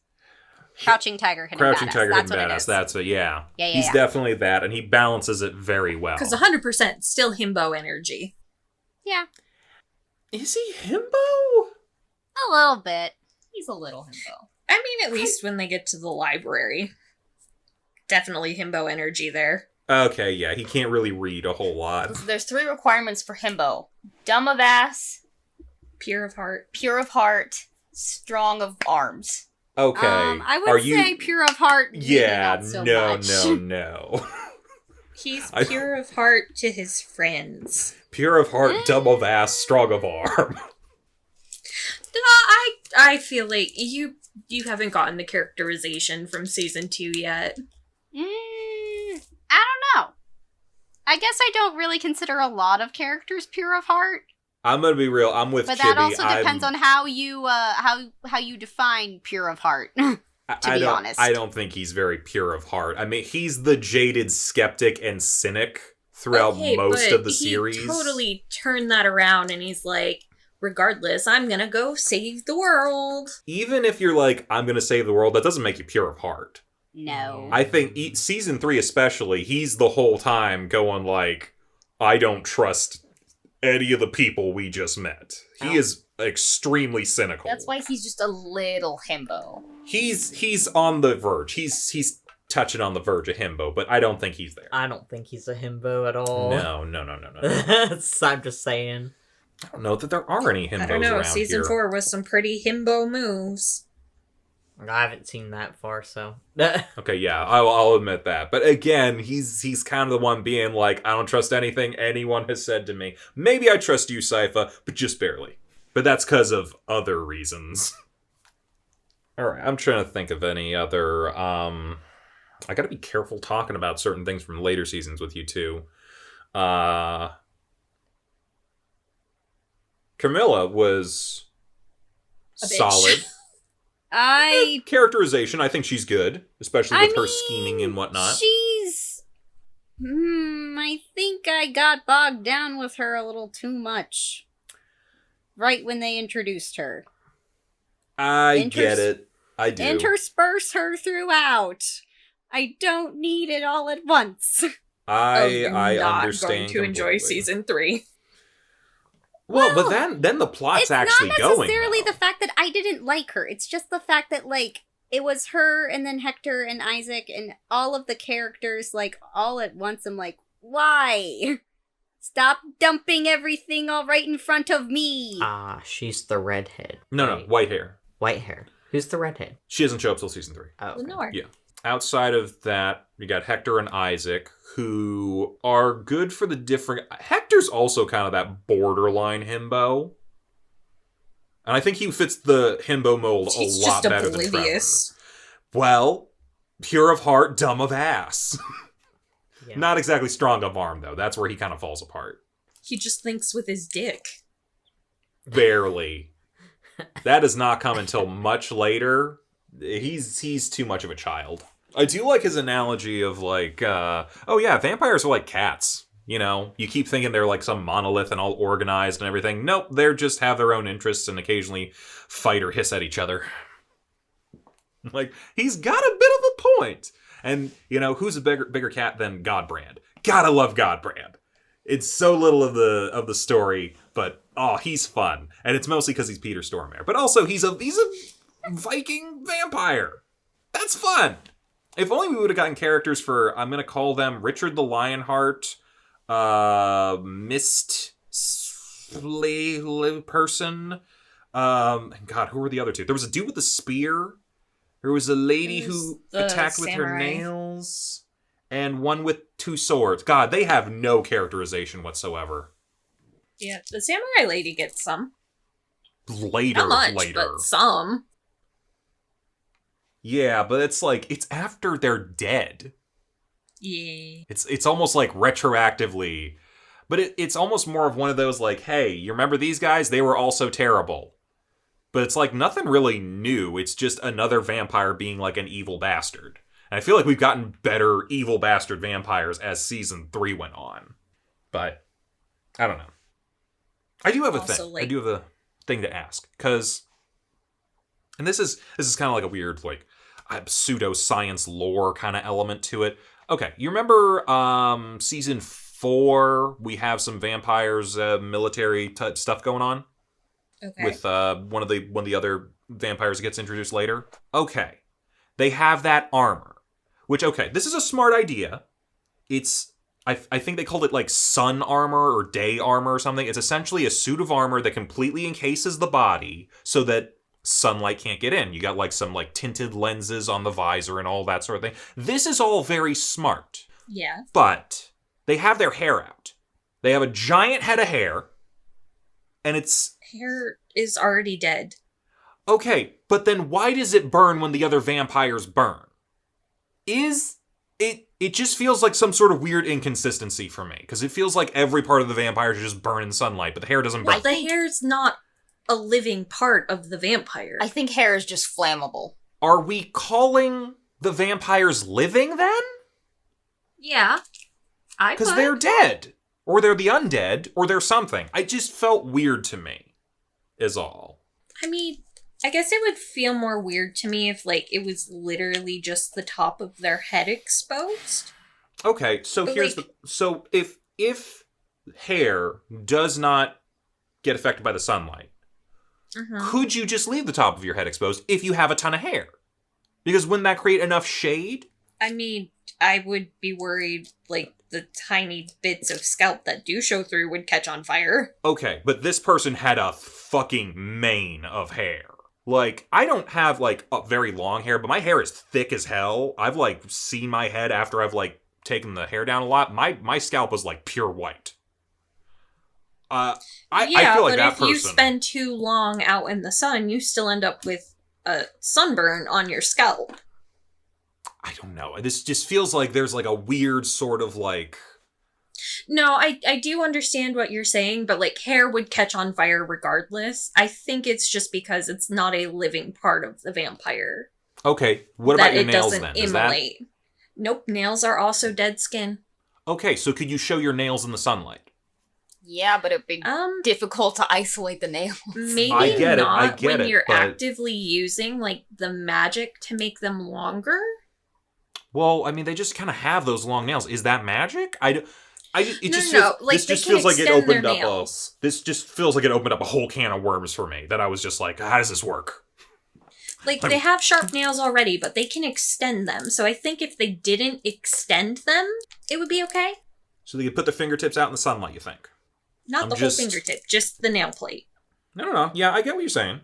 Crouching tiger hidden Crouching badass. Tiger That's Hidden what it Badass. is. That's it. Yeah. Yeah. He's definitely that, and he balances it very well. Because 100% still himbo energy. Yeah. Is he himbo? A little bit. He's a little himbo. I mean, at least when they get to the library. Definitely himbo energy there. Okay, yeah, he can't really read a whole lot. There's 3 requirements for himbo: dumb of ass, Pure of heart. pure of heart, strong of arms. Okay. I would say pure of heart. Maybe Yeah, not so no, much. no. He's pure of heart to his friends. Pure of heart, dumb of ass, strong of arm. I feel like you haven't gotten the characterization from season 2 yet. I don't know. I guess I don't really consider a lot of characters pure of heart. I'm gonna be real. I'm with But Chibi. that also depends on how you how you define pure of heart. To be honest, I don't think he's very pure of heart. I mean, he's the jaded skeptic and cynic throughout most of the series. He totally turned that around, and he's like, regardless, I'm gonna go save the world. Even if you're like, I'm gonna save the world, that doesn't make you pure of heart. No. I think season 3 especially, he's the whole time going like, I don't trust any of the people we just met. He is extremely cynical. That's why he's just a little himbo. He's on the verge. He's touching on the verge of himbo, but I don't think he's there. I don't think he's a himbo at all. No. I'm just saying. I don't know that there are any himbos I don't know, around season here. 4 was some pretty himbo moves. I haven't seen that far, so. Okay, yeah, I'll admit that. But again, he's kind of the one being like, I don't trust anything anyone has said to me. Maybe I trust you, Sypha, but just barely. But that's because of other reasons. Alright, I'm trying to think of any other... I gotta be careful talking about certain things from later seasons with you, too. Camilla was A bitch. solid. I Characterization, I think she's good, especially with her scheming and whatnot. She's. I think I got bogged down with her a little too much. Right when they introduced her. I get it. I do. Intersperse her throughout. I don't need it all at once. I not understand. going to enjoy completely. season 3. Well, Well, but then the plot's It's actually not going. necessarily though. the fact that I didn't like her. It's just the fact that, like, it was her and then Hector and Isaac and all of the characters, like, all at once. I'm like, why? Stop dumping everything all right in front of me. She's the redhead. No, right? white hair. White hair. Who's the redhead? She doesn't show up till season 3. Oh, okay. Lenore. Yeah. Outside of that, you got Hector and Isaac, who are good for the different... Hector's also kind of that borderline himbo. And I think he fits the himbo mold He's a lot just better than Trevor. oblivious. Well, pure of heart, dumb of ass. Yeah. Not exactly strong of arm, though. That's where he kind of falls apart. He just thinks with his dick. Barely. That does not come until much later. He's too much of a child. I do like his analogy of like, oh yeah, vampires are like cats. You know, you keep thinking they're like some monolith and all organized and everything. Nope, they're just have their own interests and occasionally fight or hiss at each other. Like, he's got a bit of a point. And, you know, who's a bigger cat than Godbrand? Gotta love Godbrand. It's so little of the story, but oh, he's fun. And it's mostly because he's Peter Stormare. But also he's a Viking vampire. That's fun. If only we would have gotten characters for, I'm gonna call them Richard the Lionheart, Mist Slay person. God, who were the other two? There was a dude with a spear. There was a lady who the attacked with her samurai. nails. And one with 2 swords. God, they have no characterization whatsoever. Yeah, the samurai lady gets some. Later. Not much, but some. Yeah, but it's like, it's after they're dead. Yeah. It's almost like retroactively. But it's almost more of one of those like, hey, you remember these guys? They were also terrible. But it's like nothing really new. It's just another vampire being like an evil bastard. And I feel like we've gotten better evil bastard vampires as season 3 went on. But I don't know. I do have a Also, thing. like- I do have a thing to ask. Because And this is kind of like a weird, like, pseudo-science lore kind of element to it. Okay, you remember season 4, we have some vampires, military type stuff going on? Okay. With one of the other vampires that gets introduced later? Okay. They have that armor. Which, okay, this is a smart idea. It's... I think they called it, like, sun armor or day armor or something. It's essentially a suit of armor that completely encases the body so that sunlight can't get in. You got, like, some, like, tinted lenses on the visor and all that sort of thing. This is all very smart. Yeah. But they have their hair out. They have a giant head of hair, and it's... Hair is already dead. Okay, but then why does it burn when the other vampires burn? It just feels like some sort of weird inconsistency for me, because it feels like every part of the vampires just burn in sunlight, but the hair doesn't burn. Well, the hair's not a living part of the vampire. I think hair is just flammable. Are we calling the vampires living then? Yeah. Because they're dead. Or they're the undead, or they're something. It just felt weird to me, is all. I mean, I guess it would feel more weird to me if, like, it was literally just the top of their head exposed. Okay, so But, here's like, so if hair does not get affected by the sunlight, could you just leave the top of your head exposed if you have a ton of hair? Because wouldn't that create enough shade? I mean, I would be worried, like, the tiny bits of scalp that do show through would catch on fire. Okay, but this person had a fucking mane of hair. Like, I don't have, like, very long hair, but my hair is thick as hell. I've, like, seen my head after I've, like, taken the hair down a lot. My scalp was, like, pure white. I feel like that person... if you spend too long out in the sun, you still end up with a sunburn on your scalp. I don't know. This just feels like there's, like, a weird sort of, like... No, I do understand what you're saying, but, like, hair would catch on fire regardless. I think it's just because it's not a living part of the vampire. Okay, what about your nails then? That it doesn't immolate. Nope, nails are also dead skin. Okay, so could you show your nails in the sunlight? Yeah, but it'd be difficult to isolate the nails. Maybe I get not when you're but... actively using, like, the magic to make them longer. Well, I mean, they just kind of have those long nails. Is that magic? Like, this just feels like it opened up this just feels like it opened up a whole can of worms for me. That I was just like, how does this work? Like, they have sharp nails already, but they can extend them. So I think if they didn't extend them, it would be okay. So they could put their fingertips out in the sunlight, you think? Not the whole fingertip, just the nail plate. No. Yeah, I get what you're saying.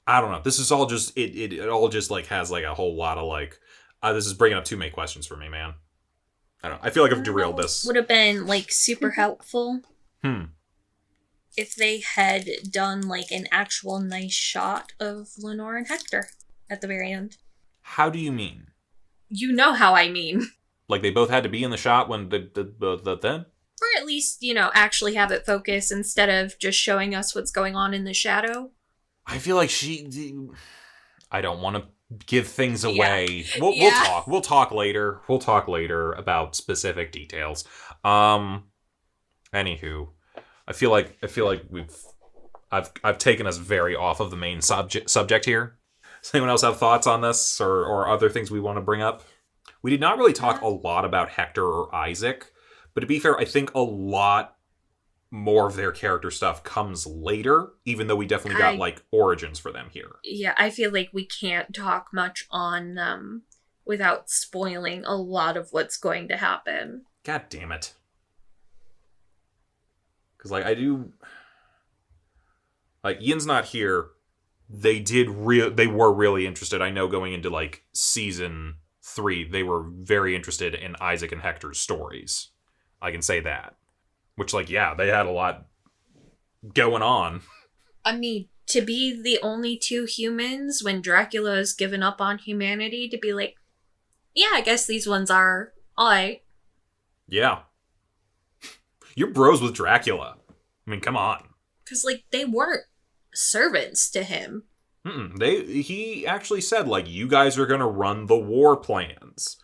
I don't know. This is all just it all just like has like a whole lot of like this is bringing up too many questions for me, man. I don't know. I feel like I've derailed this. Would have been, like, super helpful. If they had done, like, an actual nice shot of Lenore and Hector at the very end. How do you mean? You know how I mean. Like, they both had to be in the shot when the then? Or at least, you know, actually have it focus instead of just showing us what's going on in the shadow. I feel like I don't want to give things away. Yeah. We'll talk later. We'll talk later about specific details. Anywho, I feel like I've taken us very off of the main subject here. Does anyone else have thoughts on this or other things we want to bring up? We did not really talk a lot about Hector or Isaac, but to be fair, I think a lot more of their character stuff comes later, even though we definitely got, like, origins for them here. Yeah, I feel like we can't talk much on them without spoiling a lot of what's going to happen. God damn it. Because, like, I do... Like, Yin's not here. They were really interested. I know going into, like, season 3, they were very interested in Isaac and Hector's stories. I can say that. Which, like, yeah, they had a lot going on. I mean, to be the only two humans when Dracula has given up on humanity, to be like, yeah, I guess these ones are alright. Yeah. You're bros with Dracula. I mean, come on. Because, like, they weren't servants to him. He actually said, like, you guys are gonna run the war plans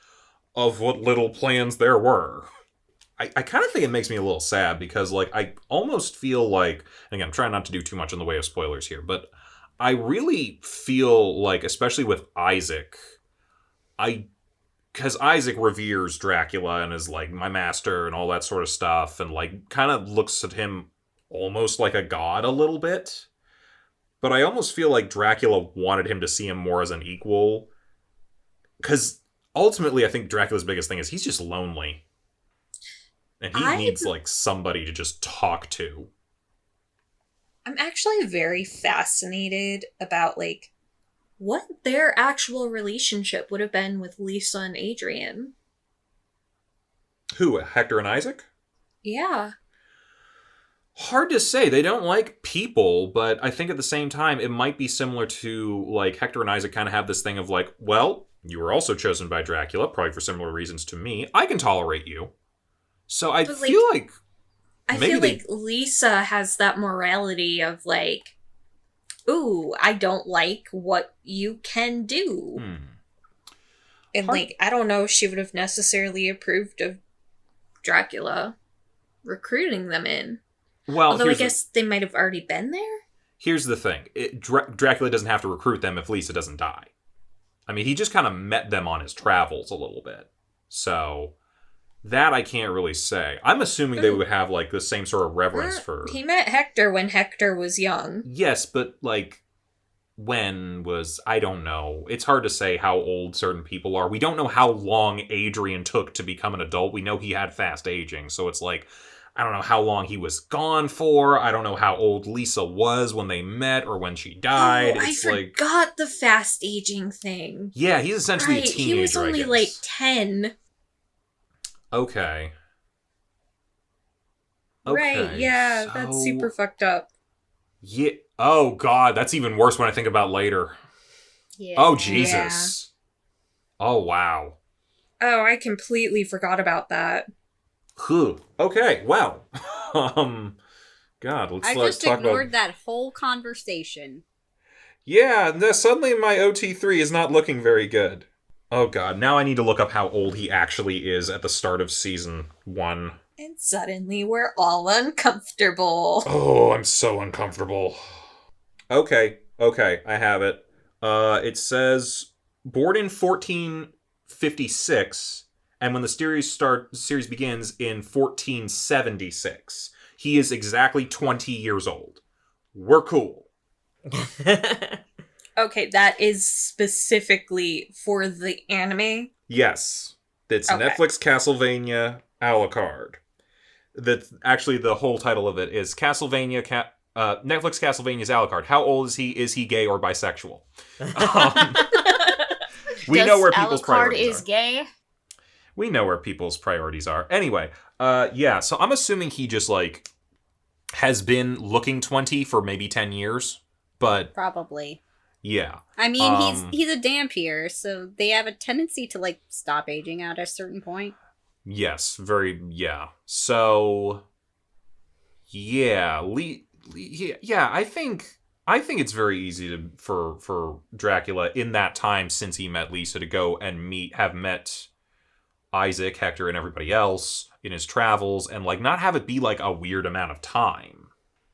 of what little plans there were. I kind of think it makes me a little sad because, like, I almost feel like, and again, I'm trying not to do too much in the way of spoilers here, but I really feel like, especially with Isaac, because Isaac reveres Dracula and is like my master and all that sort of stuff, and like kind of looks at him almost like a god a little bit. But I almost feel like Dracula wanted him to see him more as an equal, because ultimately I think Dracula's biggest thing is he's just lonely. And he needs like somebody to just talk to. I'm actually very fascinated about like what their actual relationship would have been with Lisa and Adrian. Who, Hector and Isaac? Yeah. Hard to say. They don't like people, but I think at the same time it might be similar to like Hector and Isaac kind of have this thing of like, well, you were also chosen by Dracula, probably for similar reasons to me. I can tolerate you. So I feel like Lisa has that morality of like, ooh, I don't like what you can do. And like, I don't know if she would have necessarily approved of Dracula recruiting them in. Well, although I guess they might have already been there. Here's the thing. Dracula doesn't have to recruit them if Lisa doesn't die. I mean, he just kind of met them on his travels a little bit. So that I can't really say. I'm assuming they would have like the same sort of reverence for... He met Hector when Hector was young. Yes, but like... when was... I don't know. It's hard to say how old certain people are. We don't know how long Adrian took to become an adult. We know he had fast aging, so it's like... I don't know how long he was gone for. I don't know how old Lisa was when they met or when she died. Oh, it's I forgot the fast aging thing. Yeah, he's essentially a teenager, he was only like 10. Okay. Right, yeah, so... that's super fucked up. Yeah. Oh, God, that's even worse when I think about later. Yeah. Oh, Jesus. Yeah. Oh, wow. Oh, I completely forgot about that. Okay, wow. God, let's I just talk ignored about... that whole conversation. Yeah, suddenly my OT3 is not looking very good. Oh God, now I need to look up how old he actually is at the start of season 1. And suddenly we're all uncomfortable. Oh, I'm so uncomfortable. Okay, I have it. It says, born in 1456, and when the series begins in 1476. He is exactly 20 years old. We're cool. Okay, that is specifically for the anime? Yes. It's okay. Netflix Castlevania Alucard. That's actually the whole title of it is Castlevania Netflix Castlevania's Alucard. How old is he? Is he gay or bisexual? We know where people's priorities is gay? We know where people's priorities are. Anyway, yeah, so I'm assuming he just, like, has been looking 20 for maybe 10 years, but... Probably. Yeah. I mean, he's a Dampier, so they have a tendency to, like, stop aging out at a certain point. Yes, yeah. So, yeah, yeah, I think it's very easy for Dracula in that time since he met Lisa to go and have met Isaac, Hector, and everybody else in his travels, and like not have it be like a weird amount of time.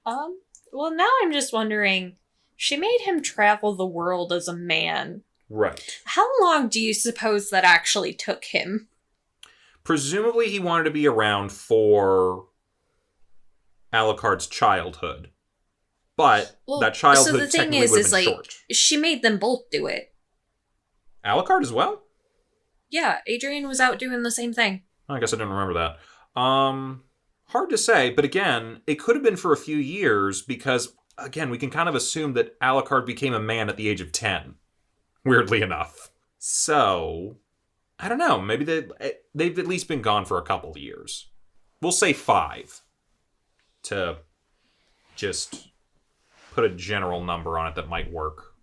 Well, now I'm just wondering, she made him travel the world as a man. Right. How long do you suppose that actually took him? Presumably he wanted to be around for Alucard's childhood. But that childhood so the thing technically would have been short. She made them both do it. Alucard as well? Yeah, Adrian was out doing the same thing. I guess I didn't remember that. Hard to say, but again, it could have been for a few years because, again, we can kind of assume that Alucard became a man at the age of 10. Weirdly enough. So, I don't know. Maybe they've at least been gone for a couple of years. We'll say 5 to just put a general number on it that might work.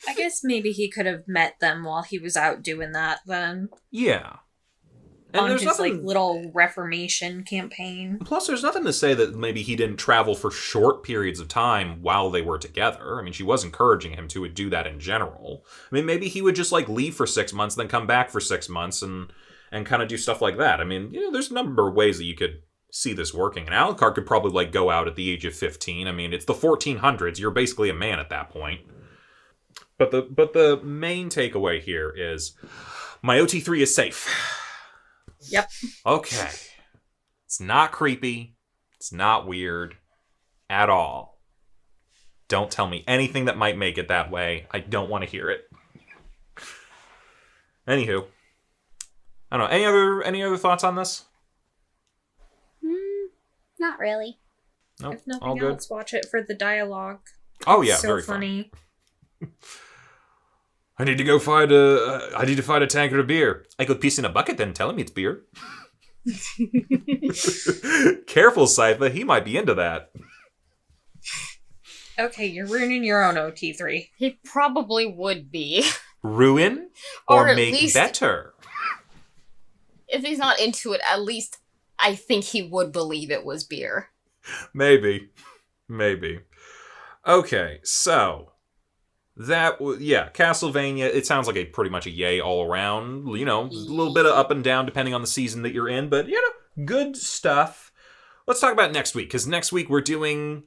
I guess maybe he could have met them while he was out doing that then. Yeah. And on there's his nothing, like little Reformation campaign. Plus, there's nothing to say that maybe he didn't travel for short periods of time while they were together. I mean, she was encouraging him to do that in general. I mean, maybe he would just like leave for 6 months, then come back for 6 months and kind of do stuff like that. I mean, there's a number of ways that you could see this working. And Alucard could probably like go out at the age of 15. I mean, it's the 1400s. You're basically a man at that point. But the main takeaway here is my OT3 is safe. Yep. Okay. It's not creepy. It's not weird at all. Don't tell me anything that might make it that way. I don't want to hear it. Anywho. I don't know. Any other thoughts on this? Not really. Nope. If nothing All good. else, watch it for the dialogue. Oh yeah, It's so very funny. Fun. I need to go find a tankard of beer. I could piss in a bucket then tell him it's beer. Careful, Sypha. He might be into that. Okay, you're ruining your own OT3. He probably would be. Ruin or Or at make least- better? If he's not into it, at least I think he would believe it was beer. Maybe. Okay, so Castlevania, it sounds like pretty much a yay all around. You know, a little bit of up and down depending on the season that you're in, but, you know, good stuff. Let's talk about next week, because next week we're doing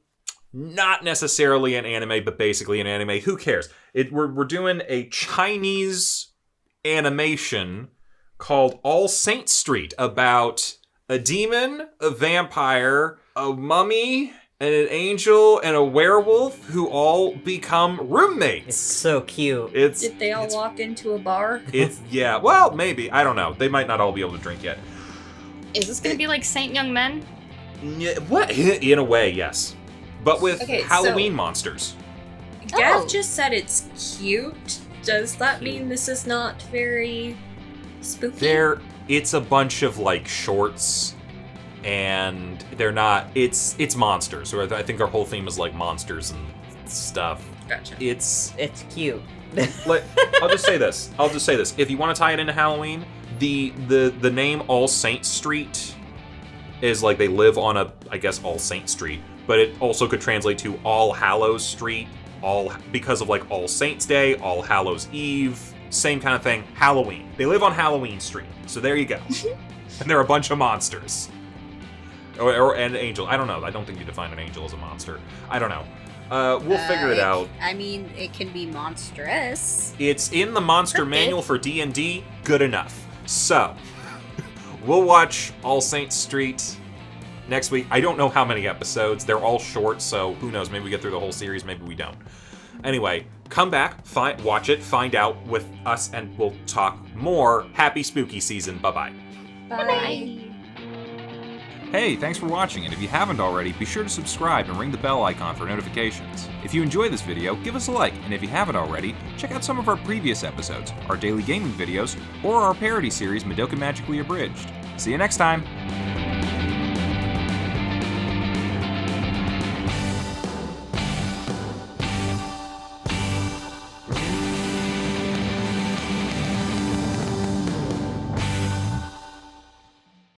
not necessarily an anime, but basically an anime. Who cares? We're doing a Chinese animation called All Saints Street about a demon, a vampire, a mummy, and an angel, and a werewolf who all become roommates. It's so cute. Did they all walk into a bar? Well, maybe. I don't know. They might not all be able to drink yet. Is this gonna be like Saint Young Men? Yeah, what? In a way, yes. But with Okay, Halloween monsters. Gav Oh. just said it's cute. Does that mean this is not very spooky? It's a bunch of, like, shorts, and they're not... It's monsters. Or I think our whole theme is, like, monsters and stuff. Gotcha. It's cute. I'll just say this. If you want to tie it into Halloween, the name All Saints Street is like they live on All Saint Street, but it also could translate to All Hallows Street, because of like All Saints Day, All Hallows Eve, same kind of thing. Halloween. They live on Halloween Street, so there you go. And they're a bunch of monsters. And angel. I don't know. I don't think you define an angel as a monster. I don't know. We'll figure it out. I mean, it can be monstrous. It's in the monster Okay. manual for D&D. Good enough. So, we'll watch All Saints Street next week. I don't know how many episodes. They're all short, so who knows? Maybe we get through the whole series. Maybe we don't. Anyway, come back, watch it, find out with us, and we'll talk more. Happy spooky season. Bye-bye. Bye. Hey, thanks for watching, and if you haven't already, be sure to subscribe and ring the bell icon for notifications. If you enjoyed this video, give us a like, and if you haven't already, check out some of our previous episodes, our daily gaming videos, or our parody series Madoka Magically Abridged. See you next time!